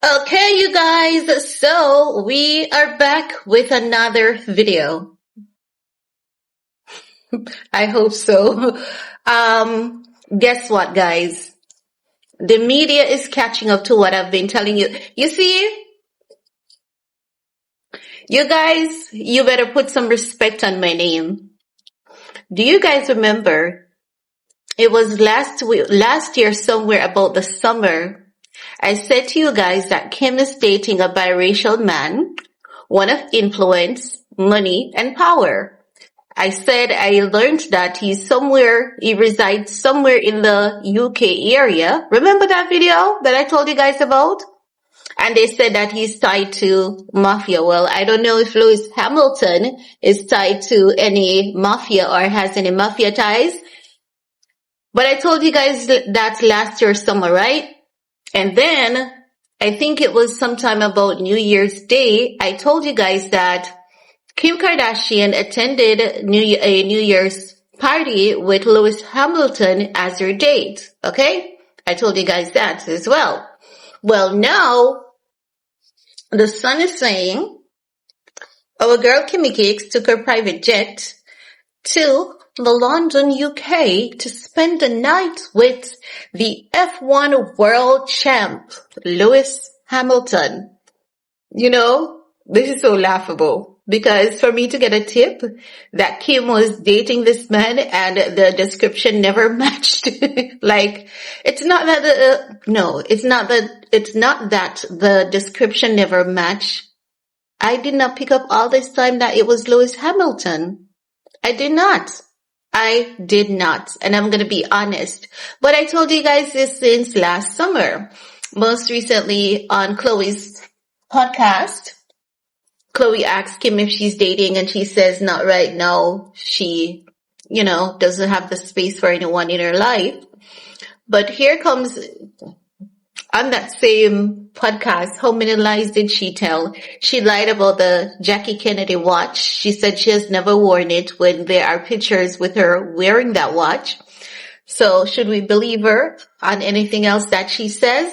Okay, you guys, so we are back with another video. I hope so. Guess what, guys? The media is catching up to what I've been telling you. You see, you guys, you better put some respect on my name. Do you guys remember? It was last year somewhere about the summer. I said to you guys that Kim is dating a biracial man, one of influence, money, and power. I said I learned that he resides somewhere in the UK area. Remember that video that I told you guys about? And they said that he's tied to mafia. Well, I don't know if Lewis Hamilton is tied to any mafia or has any mafia ties. But I told you guys that last year summer, right? And then I think it was sometime about New Year's Day. I told you guys that Kim Kardashian attended a New Year's party with Lewis Hamilton as her date. Okay? I told you guys that as well. Well, now the Sun is saying our girl Kimmy Cakes took her private jet to the London, UK to spend the night with the F1 world champ, Lewis Hamilton. You know, this is so laughable because for me to get a tip that Kim was dating this man and the description never matched. Like, it's not that the description never matched. I did not pick up all this time that it was Lewis Hamilton. I did not. And I'm going to be honest. But I told you guys this since last summer. Most recently on Chloe's podcast, Chloe asked Kim if she's dating and she says not right now. She, doesn't have the space for anyone in her life. But here comes, on that same podcast, how many lies did she tell? She lied about the Jackie Kennedy watch. She said she has never worn it when there are pictures with her wearing that watch. So should we believe her on anything else that she says?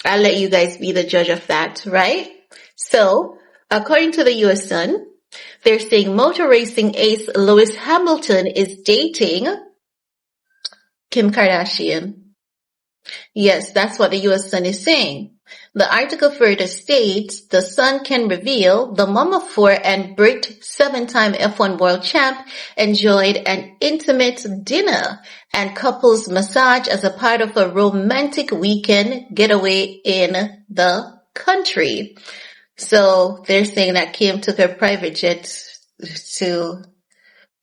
I'll let you guys be the judge of that, right? So, according to the US Sun, they're saying motor racing ace Lewis Hamilton is dating Kim Kardashian. Yes, that's what the US Sun is saying. The article further states the Sun can reveal the mom of four and Brit 7-time F1 world champ enjoyed an intimate dinner and couples massage as a part of a romantic weekend getaway in the country. So they're saying that Kim took her private jet to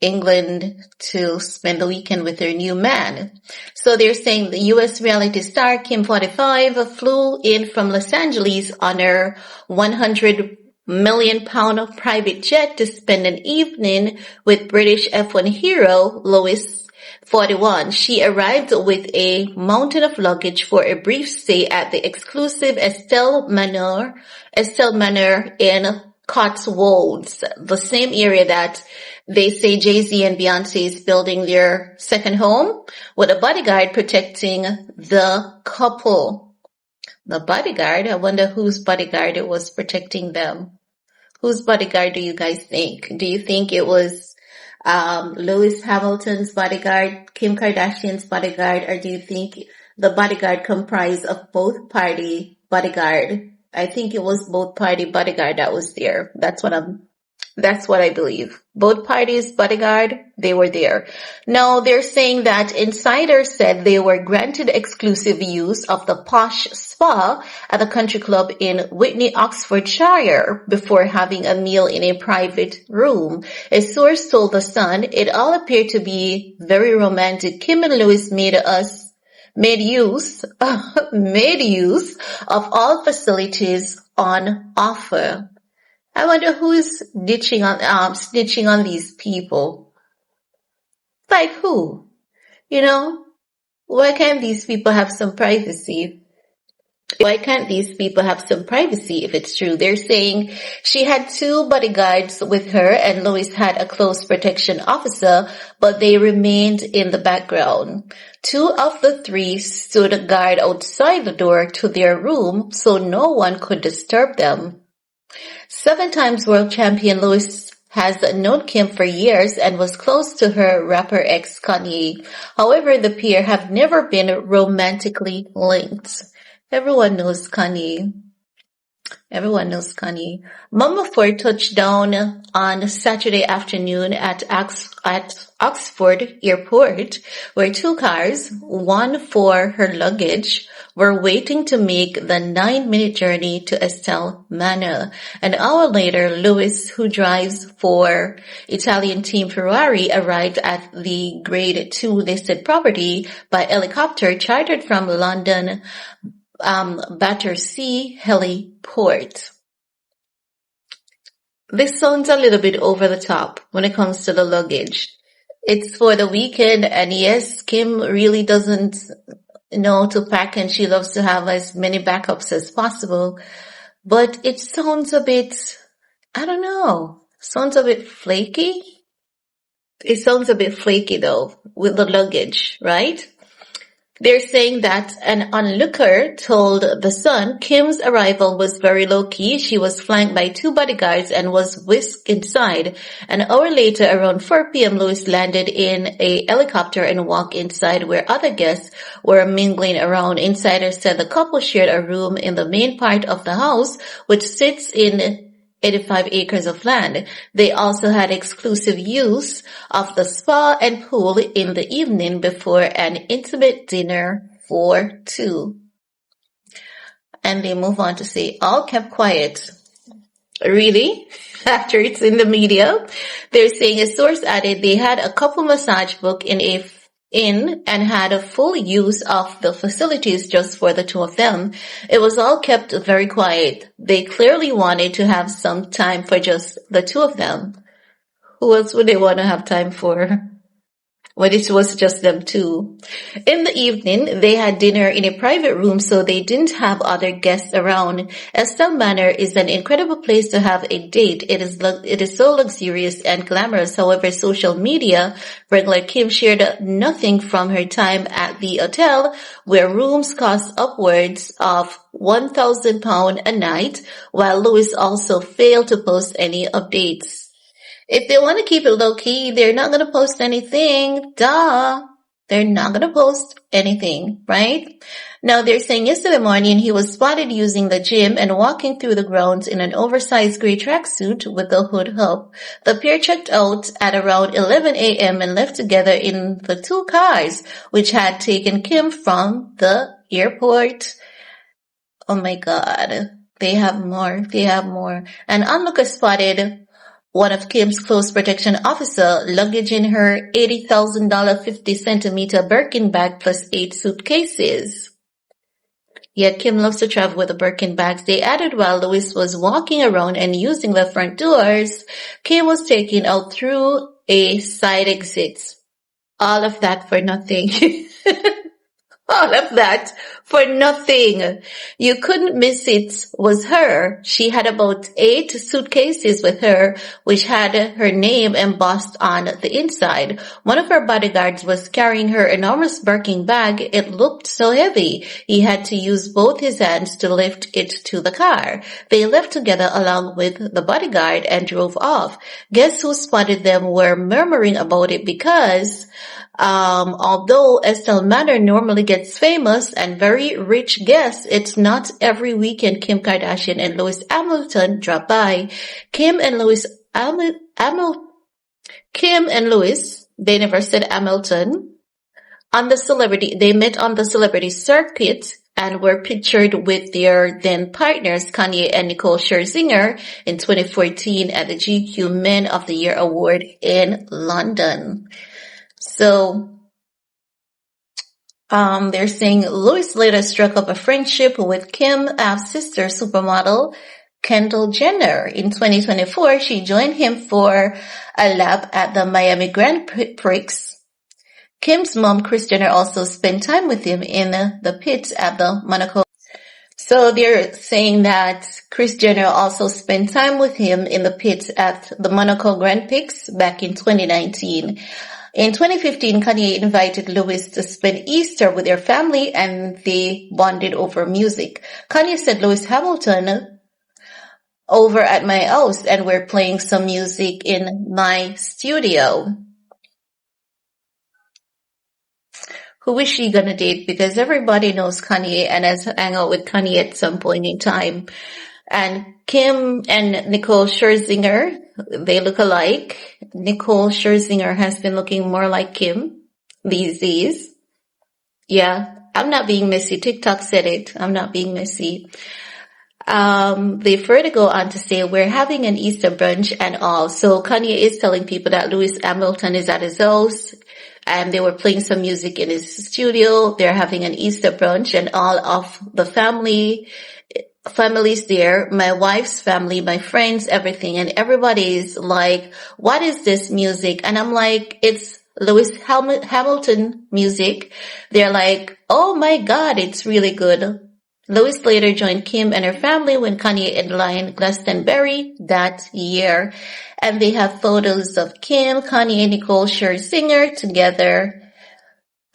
England to spend the weekend with her new man. So they're saying the U.S. reality star Kim 45 flew in from Los Angeles on her £100 million private jet to spend an evening with British F1 hero Lewis 41. She arrived with a mountain of luggage for a brief stay at the exclusive Estelle Manor in Cotswolds, the same area that they say Jay-Z and Beyonce is building their second home, with a bodyguard protecting the couple. The bodyguard? I wonder whose bodyguard it was protecting them. Whose bodyguard do you guys think? Do you think it was Lewis Hamilton's bodyguard, Kim Kardashian's bodyguard, or do you think the bodyguard comprised of both party bodyguard? I think it was both party bodyguard that was there. That's what I believe. Both parties bodyguard, they were there. Now they're saying that insiders said they were granted exclusive use of the posh spa at the country club in Whitney, Oxfordshire before having a meal in a private room. A source told The Sun it all appeared to be very romantic. Kim and Lewis made use of all facilities on offer. I wonder who's snitching on these people. Like who? Why can't these people have some privacy? Why can't these people have some privacy if it's true? They're saying she had 2 bodyguards with her and Lois had a close protection officer, but they remained in the background. 2 of the 3 stood guard outside the door to their room so no one could disturb them. 7 times world champion Lois has known Kim for years and was close to her rapper ex Kanye. However, the pair have never been romantically linked. Everyone knows Kanye. Everyone knows Kanye. Mama Ford touched down on Saturday afternoon at Oxford Airport, where 2 cars, one for her luggage, were waiting to make the 9-minute journey to Estelle Manor. An hour later, Lewis, who drives for Italian team Ferrari, arrived at the Grade 2 listed property by helicopter chartered from London Battersea Heliport. This sounds a little bit over the top when it comes to the luggage. It's for the weekend, and yes, Kim really doesn't know to pack and she loves to have as many backups as possible. But it sounds a bit, I don't know, sounds a bit flaky. It sounds a bit flaky though, with the luggage, right? They're saying that an onlooker told The Sun Kim's arrival was very low-key. She was flanked by 2 bodyguards and was whisked inside. An hour later, around 4 p.m., Lewis landed in a helicopter and walked inside where other guests were mingling around. Insiders said the couple shared a room in the main part of the house, which sits in 85 acres of land. They also had exclusive use of the spa and pool in the evening before an intimate dinner for 2. And they move on to say, all kept quiet. Really? After it's in the media? They're saying a source added they had a couple massage booked in and had a full use of the facilities just for the 2 of them. It was all kept very quiet. They clearly wanted to have some time for just the 2 of them. Who else would they want to have time for? When it was just them 2. In the evening, they had dinner in a private room so they didn't have other guests around. Estelle Manor is an incredible place to have a date. It is so luxurious and glamorous. However, social media regular Kim shared nothing from her time at the hotel, where rooms cost upwards of £1,000 a night, while Lewis also failed to post any updates. If they want to keep it low-key, they're not going to post anything. Duh. They're not going to post anything, right? Now, they're saying yesterday morning he was spotted using the gym and walking through the grounds in an oversized gray tracksuit with the hood up. The pair checked out at around 11 a.m. and left together in the 2 cars, which had taken Kim from the airport. Oh my God. They have more. They have more. An onlooker spotted one of Kim's close protection officer luggage in her $80,000 50-centimeter Birkin bag plus 8 suitcases. Yet Kim loves to travel with the Birkin bags. They added while Lewis was walking around and using the front doors, Kim was taken out through a side exit. All of that for nothing. All of that for nothing. You couldn't miss it was her. She had about 8 suitcases with her, which had her name embossed on the inside. One of her bodyguards was carrying her enormous Birkin bag. It looked so heavy. He had to use both his hands to lift it to the car. They left together along with the bodyguard and drove off. Guests who spotted them were murmuring about it because although Estelle Manor normally gets famous and very rich guests, it's not every weekend Kim Kardashian and Lewishamilton drop by. Kim and Lewis, they never said Hamilton, they met on the celebrity circuit and were pictured with their then partners Kanye and Nicole Scherzinger in 2014 at the GQ Men of the Year Award in London. So, they're saying Lewis later struck up a friendship with Kim's sister supermodel Kendall Jenner. In 2024, she joined him for a lap at the Miami Grand Prix. Kim's mom, Kris Jenner, also spent time with him in the pits at the Monaco. So they're saying that Kris Jenner also spent time with him in the pit at the Monaco Grand Prix back in 2019. In 2015, Kanye invited Lewis to spend Easter with their family and they bonded over music. Kanye said Lewis Hamilton over at my house and we're playing some music in my studio. Who is she gonna date? Because everybody knows Kanye and has hung out with Kanye at some point in time. And Kim and Nicole Scherzinger, they look alike. Nicole Scherzinger has been looking more like Kim these days. Yeah, I'm not being messy. TikTok said it. I'm not being messy. They further go on to say, we're having an Easter brunch and all. So Kanye is telling people that Lewis Hamilton is at his house and they were playing some music in his studio. They're having an Easter brunch and all of the families there, my wife's family, my friends, everything. And everybody's like, what is this music? And I'm like, it's Lewis Hamilton music. They're like, oh my God, it's really good. Lewis later joined Kim and her family when Kanye headlined Glastonbury that year. And they have photos of Kim, Kanye, and Nicole Scherzinger together.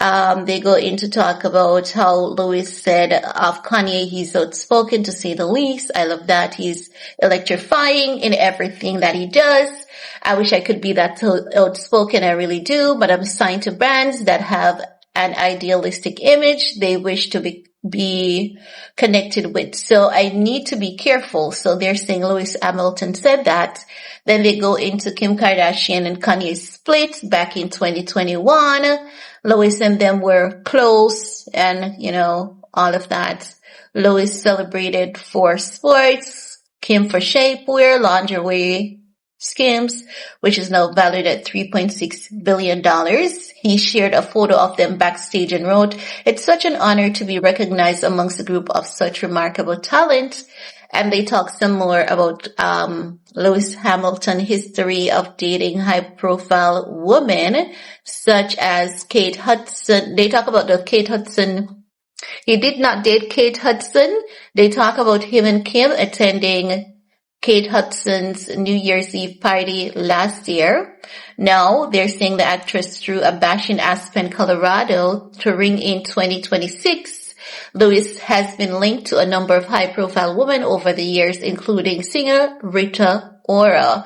They go in to talk about how Lewis said of Kanye, he's outspoken to say the least. I love that. He's electrifying in everything that he does. I wish I could be that outspoken. I really do, but I'm signed to brands that have an idealistic image they wish to be connected with. So I need to be careful. So they're saying Lewis Hamilton said that. Then they go into Kim Kardashian and Kanye's split back in 2021. Lewis and them were close and, all of that. Lewis celebrated for sports, Kim for shapewear, lingerie, Skims, which is now valued at $3.6 billion. He shared a photo of them backstage and wrote, "It's such an honor to be recognized amongst a group of such remarkable talent." And they talk some more about Lewis Hamilton history of dating high-profile women, such as Kate Hudson. They talk about the Kate Hudson. He did not date Kate Hudson. They talk about him and Kim attending Kate Hudson's New Year's Eve party last year. Now they're saying the actress threw a bash in Aspen, Colorado to ring in 2026. Lewis has been linked to a number of high-profile women over the years, including singer Rita Ora.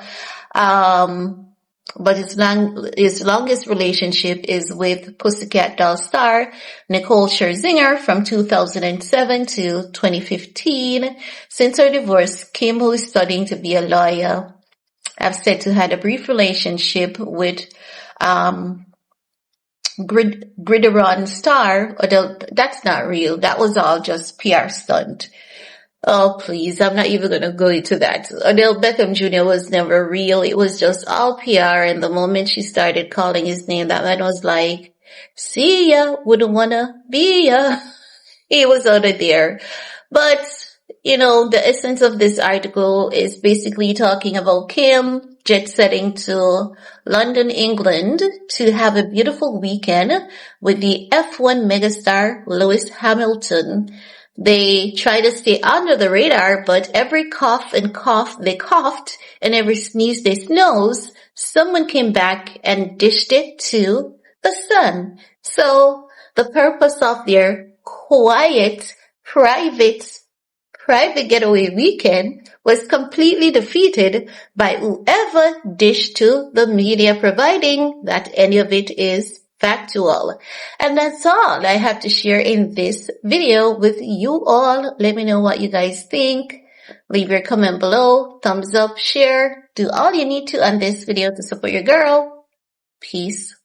But his longest relationship is with Pussycat Doll star Nicole Scherzinger from 2007 to 2015. Since her divorce, Kim, who is studying to be a lawyer, have said to had a brief relationship with Gridiron star. Although that's not real. That was all just PR stunt. Oh, please, I'm not even going to go into that. Odell Beckham Jr. was never real. It was just all PR. And the moment she started calling his name, that man was like, "See ya, wouldn't want to be ya." He was out of there. But, the essence of this article is basically talking about Kim jet setting to London, England to have a beautiful weekend with the F1 megastar Lewis Hamilton. They try to stay under the radar, but every cough they coughed, and every sneeze they snoozed, someone came back and dished it to the sun. So the purpose of their quiet, private getaway weekend was completely defeated by whoever dished to the media, providing that any of it is factual. And that's all I have to share in this video with you all. Let me know what you guys think. Leave your comment below, thumbs up, share, do all you need to on this video to support your girl. Peace.